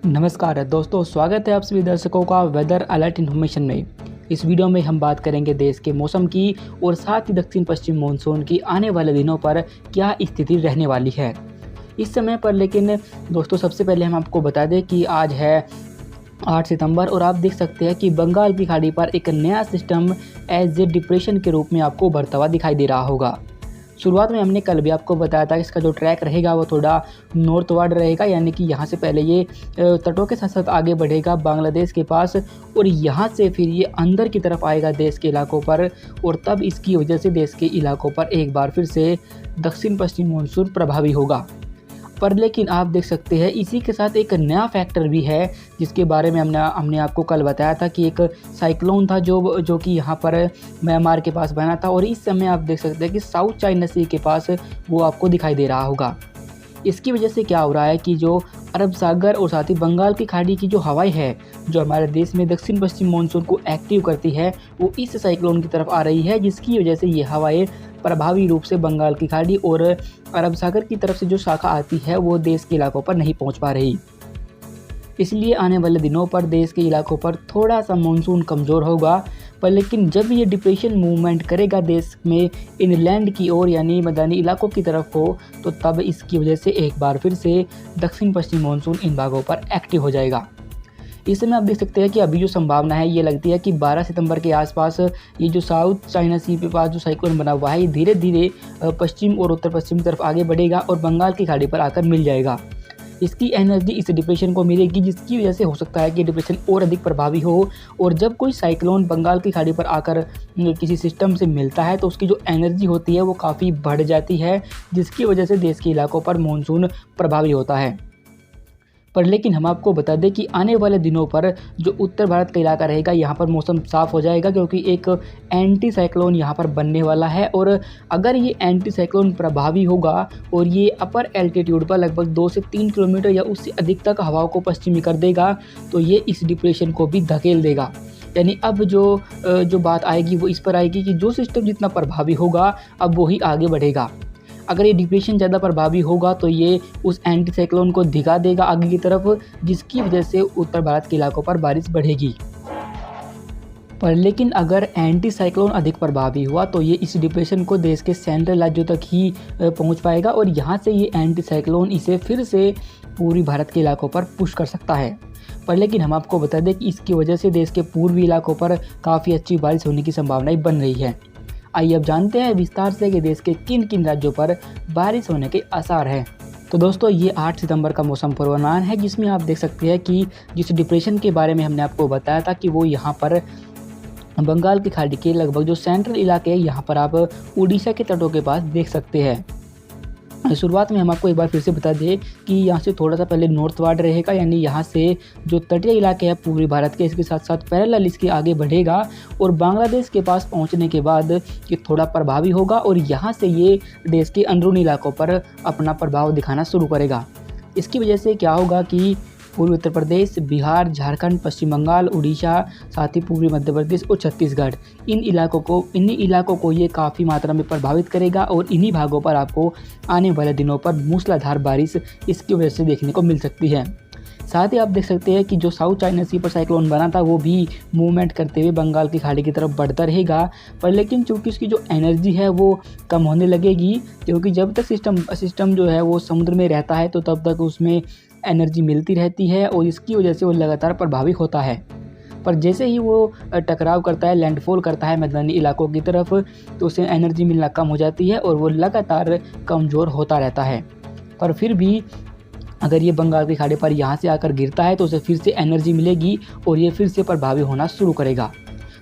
नमस्कार दोस्तों, स्वागत है आप सभी दर्शकों का वेदर अलर्ट इन्फॉर्मेशन में। इस वीडियो में हम बात करेंगे देश के मौसम की और साथ ही दक्षिण पश्चिम मानसून की आने वाले दिनों पर क्या स्थिति रहने वाली है इस समय पर। लेकिन दोस्तों, सबसे पहले हम आपको बता दें कि आज है 8 सितंबर और आप देख सकते हैं कि बंगाल की खाड़ी पर एक नया सिस्टम एज ए डिप्रेशन के रूप में आपको उभरता हुआ दिखाई दे रहा होगा। शुरुआत में हमने कल भी आपको बताया था कि इसका जो ट्रैक रहेगा वो थोड़ा नॉर्थवर्ड रहेगा, यानी कि यहाँ से पहले ये तटों के साथ साथ आगे बढ़ेगा बांग्लादेश के पास और यहाँ से फिर ये अंदर की तरफ आएगा देश के इलाकों पर, और तब इसकी वजह से देश के इलाकों पर एक बार फिर से दक्षिण पश्चिम मानसून प्रभावी होगा। पर लेकिन आप देख सकते हैं इसी के साथ एक नया फैक्टर भी है जिसके बारे में हमने आपको कल बताया था कि एक साइक्लोन था जो कि यहाँ पर म्यांमार के पास बना था, और इस समय आप देख सकते हैं कि साउथ चाइना सी के पास वो आपको दिखाई दे रहा होगा। इसकी वजह से क्या हो रहा है कि जो अरब सागर और साथ ही बंगाल की खाड़ी की जो हवाएं है जो हमारे देश में दक्षिण पश्चिम मानसून को एक्टिव करती है वो इस साइक्लोन की तरफ आ रही है, जिसकी वजह से ये हवाएं प्रभावी रूप से बंगाल की खाड़ी और अरब सागर की तरफ से जो शाखा आती है वो देश के इलाकों पर नहीं पहुंच पा रही। इसलिए आने वाले दिनों पर देश के इलाकों पर थोड़ा सा मानसून कमज़ोर होगा। पर लेकिन जब ये डिप्रेशन मूवमेंट करेगा देश में इनलैंड की ओर यानी मैदानी इलाकों की तरफ को, तो तब इसकी वजह से एक बार फिर से दक्षिण पश्चिम मानसून इन भागों पर एक्टिव हो जाएगा। इस समय आप देख सकते हैं कि अभी जो संभावना है ये लगती है कि 12 सितंबर के आसपास ये जो साउथ चाइना सी के पास जो साइक्लोन बना हुआ है ये धीरे धीरे पश्चिम और उत्तर पश्चिम की तरफ आगे बढ़ेगा और बंगाल की खाड़ी पर आकर मिल जाएगा। इसकी एनर्जी इस डिप्रेशन को मिलेगी, जिसकी वजह से हो सकता है कि डिप्रेशन और अधिक प्रभावी हो, और जब कोई साइक्लोन बंगाल की खाड़ी पर आकर किसी सिस्टम से मिलता है तो उसकी जो एनर्जी होती है वो काफ़ी बढ़ जाती है, जिसकी वजह से देश के इलाकों पर मानसून प्रभावी होता है। पर लेकिन हम आपको बता दें कि आने वाले दिनों पर जो उत्तर भारत का इलाका रहेगा यहाँ पर मौसम साफ़ हो जाएगा, क्योंकि एक एंटी साइक्लोन यहाँ पर बनने वाला है, और अगर ये एंटी साइक्लोन प्रभावी होगा और ये अपर एल्टीट्यूड पर लगभग 2 से 3 किलोमीटर या उससे अधिक तक हवाओं को पश्चिमी कर देगा तो ये इस डिप्रेशन को भी धकेल देगा। यानी अब जो बात आएगी वो इस पर आएगी कि जो सिस्टम जितना प्रभावी होगा अब वही आगे बढ़ेगा। अगर ये डिप्रेशन ज़्यादा प्रभावी होगा तो ये उस एंटी साइक्लोन को धिका देगा आगे की तरफ, जिसकी वजह से उत्तर भारत के इलाकों पर बारिश बढ़ेगी। पर लेकिन अगर एंटी साइक्लोन अधिक प्रभावी हुआ तो ये इस डिप्रेशन को देश के सेंट्रल राज्यों तक ही पहुंच पाएगा, और यहाँ से ये एंटी साइक्लोन इसे फिर से पूर्वी भारत के इलाकों पर पुश कर सकता है। पर लेकिन हम आपको बता दें कि इसकी वजह से देश के पूर्वी इलाकों पर काफ़ी अच्छी बारिश होने की संभावनाएं बन रही है। आइए अब जानते हैं विस्तार से कि देश के किन किन राज्यों पर बारिश होने के आसार हैं। तो दोस्तों, ये 8 सितंबर का मौसम पूर्वानुमान है, जिसमें आप देख सकते हैं कि जिस डिप्रेशन के बारे में हमने आपको बताया था कि वो यहाँ पर बंगाल की खाड़ी के लगभग जो सेंट्रल इलाके हैं यहाँ पर आप उड़ीसा के तटों के पास देख सकते हैं। शुरुआत में हम आपको एक बार फिर से बता दें कि यहाँ से थोड़ा सा पहले नॉर्थवर्ड रहेगा, यानी यहाँ से जो तटीय इलाके हैं पूर्वी भारत के इसके साथ साथ पैरेलल इसके आगे बढ़ेगा और बांग्लादेश के पास पहुँचने के बाद ये थोड़ा प्रभावी होगा और यहाँ से ये देश के अंदरूनी इलाकों पर अपना प्रभाव दिखाना शुरू करेगा। इसकी वजह से क्या होगा कि पूर्वी उत्तर प्रदेश, बिहार, झारखंड, पश्चिम बंगाल, उड़ीसा, साथ ही पूर्वी मध्य प्रदेश और छत्तीसगढ़, इन्हीं इलाकों को ये काफ़ी मात्रा में प्रभावित करेगा, और इन्हीं भागों पर आपको आने वाले दिनों पर मूसलाधार बारिश इसकी वजह से देखने को मिल सकती है। साथ ही आप देख सकते हैं कि जो साउथ चाइना सी पर साइक्लोन बना था वो भी मूवमेंट करते हुए बंगाल की खाड़ी की तरफ बढ़ता रहेगा। पर लेकिन चूंकि उसकी जो एनर्जी है वो कम होने लगेगी, क्योंकि जब तक सिस्टम जो है वो समुद्र में रहता है तो तब तक उसमें एनर्जी मिलती रहती है, और इसकी वजह से वो लगातार प्रभावी होता है। पर जैसे ही वो टकराव करता है, लैंडफॉल करता है मैदानी इलाकों की तरफ, तो उसे एनर्जी मिलना कम हो जाती है और वो लगातार कमज़ोर होता रहता है। पर फिर भी अगर ये बंगाल की खाड़ी पर यहाँ से आकर गिरता है तो उसे फिर से एनर्जी मिलेगी और ये फिर से प्रभावी होना शुरू करेगा।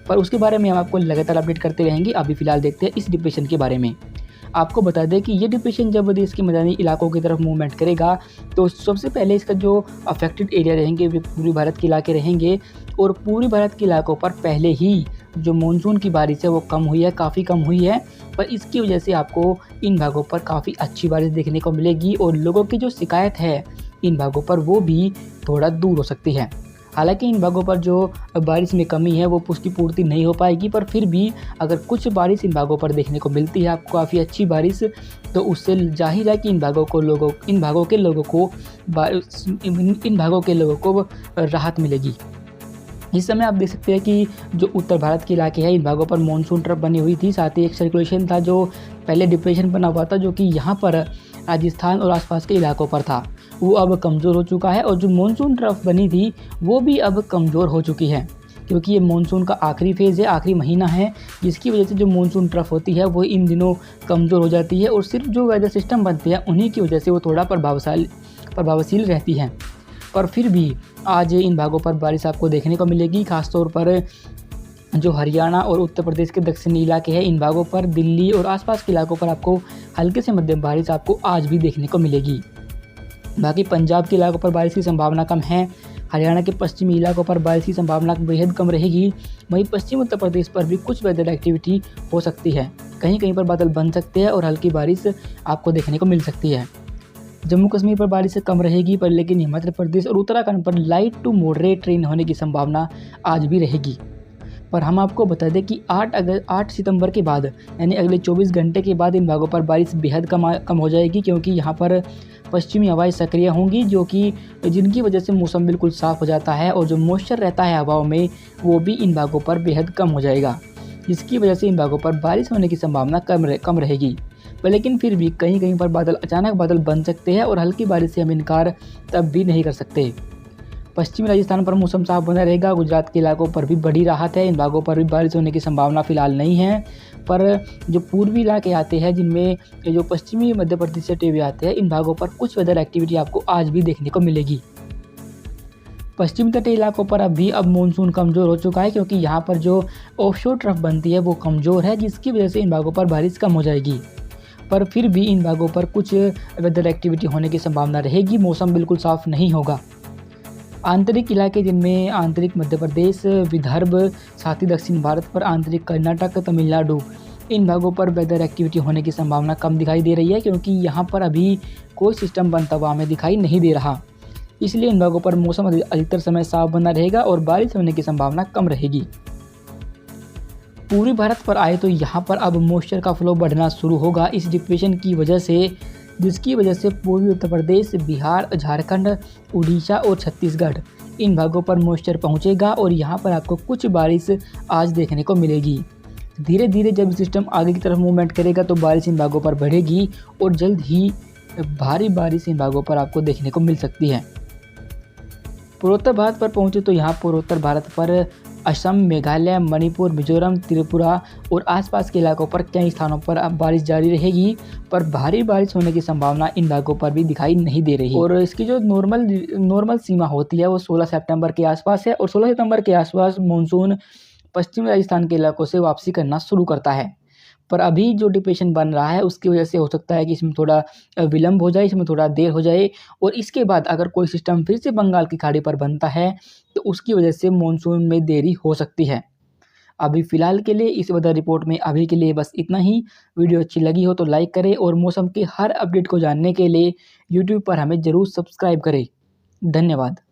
पर उसके बारे में हम आपको लगातार अपडेट करते रहेंगे। अभी फ़िलहाल देखते हैं इस डिप्रेशन के बारे में। आपको बता दें कि ये डिप्रेशन जब देश के मैदानी इलाकों की तरफ मूवमेंट करेगा तो सबसे पहले इसका जो अफेक्टेड एरिया रहेंगे वे पूर्वी भारत के इलाके रहेंगे, और पूर्वी भारत के इलाकों पर पहले ही जो मानसून की बारिश है वो कम हुई है, काफ़ी कम हुई है। पर इसकी वजह से आपको इन भागों पर काफ़ी अच्छी बारिश देखने को मिलेगी और लोगों की जो शिकायत है इन भागों पर वो भी थोड़ा दूर हो सकती है। हालांकि इन भागों पर जो बारिश में कमी है वो उसकी पूर्ति नहीं हो पाएगी, पर फिर भी अगर कुछ बारिश इन भागों पर देखने को मिलती है आपको, काफ़ी अच्छी बारिश, तो उससे जाहिर है कि इन भागों के लोगों को राहत मिलेगी। इस समय आप देख सकते हैं कि जो उत्तर भारत के इलाके हैं इन भागों पर मानसून ट्रफ बनी हुई थी, साथ ही एक सर्कुलेशन था जो पहले डिप्रेशन बना हुआ था, जो कि यहाँ पर राजस्थान और आसपास के इलाकों पर था, वो अब कमज़ोर हो चुका है। और जो मानसून ट्रफ बनी थी वो भी अब कमज़ोर हो चुकी है, क्योंकि ये मानसून का आखिरी फेज़ है, आखिरी महीना है, जिसकी वजह से जो मानसून ट्रफ होती है वो इन दिनों कमज़ोर हो जाती है और सिर्फ जो वेदर सिस्टम बनते हैं उन्हीं की वजह से वो थोड़ा प्रभावशील रहती है। पर फिर भी आज इन भागों पर बारिश आपको देखने को मिलेगी, खासतौर पर जो हरियाणा और उत्तर प्रदेश के दक्षिणी इलाके हैं इन भागों पर, दिल्ली और आसपास के इलाकों पर आपको हल्के से मध्यम बारिश आपको आज भी देखने को मिलेगी। बाकी पंजाब के इलाकों पर बारिश की संभावना कम है, हरियाणा के पश्चिमी इलाकों पर बारिश की संभावना बेहद कम रहेगी। वहीं पश्चिम उत्तर प्रदेश पर भी कुछ वेदर एक्टिविटी हो सकती है, कहीं कहीं पर बादल बन सकते हैं और हल्की बारिश आपको देखने को मिल सकती है। जम्मू कश्मीर पर बारिश कम रहेगी, पर लेकिन हिमाचल प्रदेश और उत्तराखंड पर लाइट टू मॉडरेट रेन होने की संभावना आज भी रहेगी। पर हम आपको बता दें कि 8 सितंबर के बाद यानी अगले 24 घंटे के बाद इन भागों पर बारिश बेहद कम हो जाएगी, क्योंकि यहाँ पर पश्चिमी हवाएं सक्रिय होंगी जिनकी वजह से मौसम बिल्कुल साफ़ हो जाता है और जो मॉइस्चर रहता है हवाओं में वो भी इन भागों पर बेहद कम हो जाएगा, जिसकी वजह से इन भागों पर बारिश होने की संभावना कम रहेगी। लेकिन फिर भी कहीं कहीं पर अचानक बादल बन सकते हैं और हल्की बारिश से हम इनकार तब भी नहीं कर सकते। पश्चिमी राजस्थान पर मौसम साफ बना रहेगा, गुजरात के इलाकों पर भी बड़ी राहत है, इन भागों पर भी बारिश होने की संभावना फिलहाल नहीं है। पर जो पूर्वी इलाके आते हैं जिनमें जो पश्चिमी मध्य प्रदेश से टेवी आते हैं, इन भागों पर कुछ वेदर एक्टिविटी आपको आज भी देखने को मिलेगी। पश्चिमी तटीय इलाकों पर अब मानसून कमज़ोर हो चुका है, क्योंकि यहाँ पर जो ऑफशोर ट्रफ बनती है वो कमज़ोर है, जिसकी वजह से इन भागों पर बारिश कम हो जाएगी। पर फिर भी इन भागों पर कुछ वेदर एक्टिविटी होने की संभावना रहेगी, मौसम बिल्कुल साफ नहीं होगा। आंतरिक इलाके जिनमें आंतरिक मध्य प्रदेश, विदर्भ, साथ ही दक्षिण भारत पर आंतरिक कर्नाटक, तमिलनाडु, इन भागों पर वेदर एक्टिविटी होने की संभावना कम दिखाई दे रही है, क्योंकि यहाँ पर अभी कोई सिस्टम बनता हुआ हमें दिखाई नहीं दे रहा। इसलिए इन भागों पर मौसम अधिकतर समय साफ बना रहेगा और बारिश होने की संभावना कम रहेगी। पूर्वी भारत पर आए तो यहाँ पर अब मॉइस्चर का फ्लो बढ़ना शुरू होगा इस डिप्रेशन की वजह से, जिसकी वजह से पूर्वी उत्तर प्रदेश, बिहार, झारखंड, उड़ीसा और छत्तीसगढ़ इन भागों पर मॉइस्चर पहुँचेगा और यहाँ पर आपको कुछ बारिश आज देखने को मिलेगी। धीरे धीरे जब सिस्टम आगे की तरफ मूवमेंट करेगा तो बारिश इन भागों पर बढ़ेगी और जल्द ही भारी बारिश इन भागों पर आपको देखने को मिल सकती है। पूर्वोत्तर भारत पर पहुँचे तो यहाँ पूर्वोत्तर भारत पर असम, मेघालय, मणिपुर, मिजोरम, त्रिपुरा और आसपास के इलाकों पर कई स्थानों पर अब बारिश जारी रहेगी, पर भारी बारिश होने की संभावना इन भागों पर भी दिखाई नहीं दे रही। और इसकी जो नॉर्मल सीमा होती है वो 16 सितंबर के आसपास है और 16 सितंबर के आसपास मानसून पश्चिमी राजस्थान के इलाकों से वापसी करना शुरू करता है। पर अभी जो डिप्रेशन बन रहा है उसकी वजह से हो सकता है कि इसमें थोड़ा विलंब हो जाए, इसमें थोड़ा देर हो जाए और इसके बाद अगर कोई सिस्टम फिर से बंगाल की खाड़ी पर बनता है तो उसकी वजह से मानसून में देरी हो सकती है। अभी फ़िलहाल के लिए इस वेदर रिपोर्ट में अभी के लिए बस इतना ही। वीडियो अच्छी लगी हो तो लाइक करें और मौसम के हर अपडेट को जानने के लिए यूट्यूब पर हमें ज़रूर सब्सक्राइब करें। धन्यवाद।